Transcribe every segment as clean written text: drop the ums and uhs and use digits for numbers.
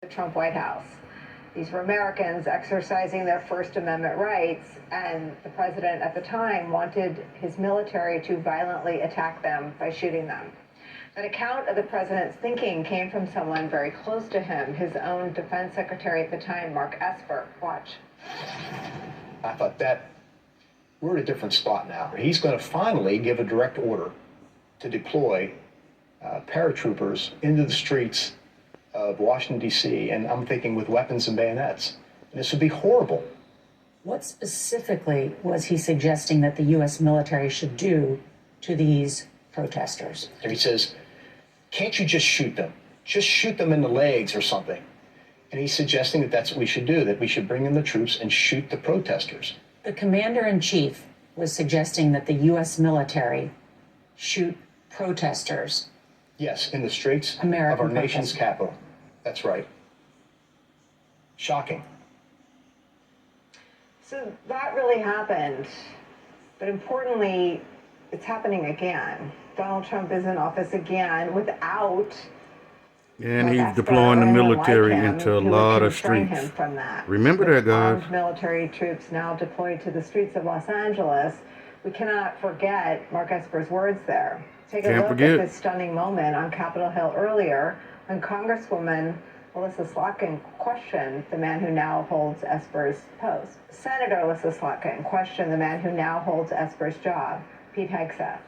Trump White House. These were Americans exercising their First Amendment rights, and the president at the time wanted his military to violently attack them by shooting them. That account of the president's thinking came from someone very close to him, his own defense secretary at the time, Mark Esper. Watch. I thought that we're at a different spot now. He's going to finally give a direct order to deploy paratroopers into the streets of Washington, D.C., and I'm thinking with weapons and bayonets. And this would be horrible. What specifically was he suggesting that the U.S. military should do to these protesters? And he says, can't you just shoot them? Just shoot them in the legs or something. And he's suggesting that that's what we should do, that we should bring in the troops and shoot the protesters. The commander-in-chief was suggesting that the U.S. military shoot protesters. Yes, in the streets American of our nation's protesters. capital. That's right. Shocking. So that really happened. But importantly, it's happening again. Donald Trump is in office again without. And he's deploying the military into a lot of streets. streets. Remember that, guys. Armed military troops now deployed to the streets of Los Angeles. We cannot forget Mark Esper's words there. Take a look at this stunning moment on Capitol Hill earlier when Congresswoman Elissa Slotkin questioned the man who now holds Esper's post. Senator Elissa Slotkin questioned the man who now holds Esper's job, Pete Hegseth.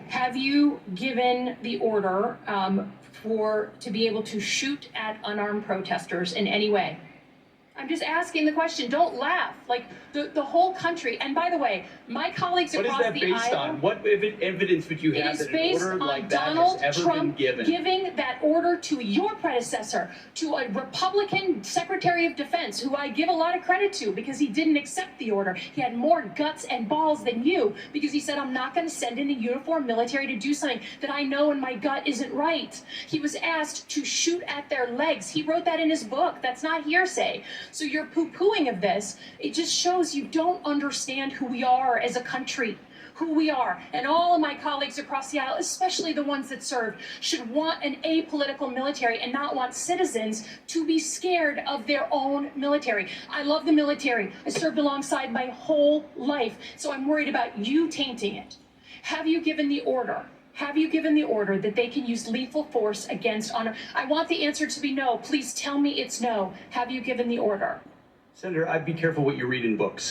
Have you given the order to be able to shoot at unarmed protesters in any way? I'm just asking the question. Don't laugh. Like the whole country. And by the way, my colleagues across the aisle. What is that based on? What evidence would you have that an order like that has ever been given? Giving that order to your predecessor, to a Republican Secretary of Defense, who I give a lot of credit to because he didn't accept the order. He had more guts and balls than you because he said, I'm not going to send in a uniformed military to do something that I know in my gut isn't right. He was asked to shoot at their legs. He wrote that in his book. That's not hearsay. So your poo-pooing of this, it just shows you don't understand who we are as a country, who we are. And all of my colleagues across the aisle, especially the ones that served, should want an apolitical military and not want citizens to be scared of their own military. I love the military. I served alongside my whole life, so I'm worried about you tainting it. Have you given the order? Have you given the order that they can use lethal force against honor? I want the answer to be no. Please tell me it's no. Have you given the order? Senator, I'd be careful what you read in books.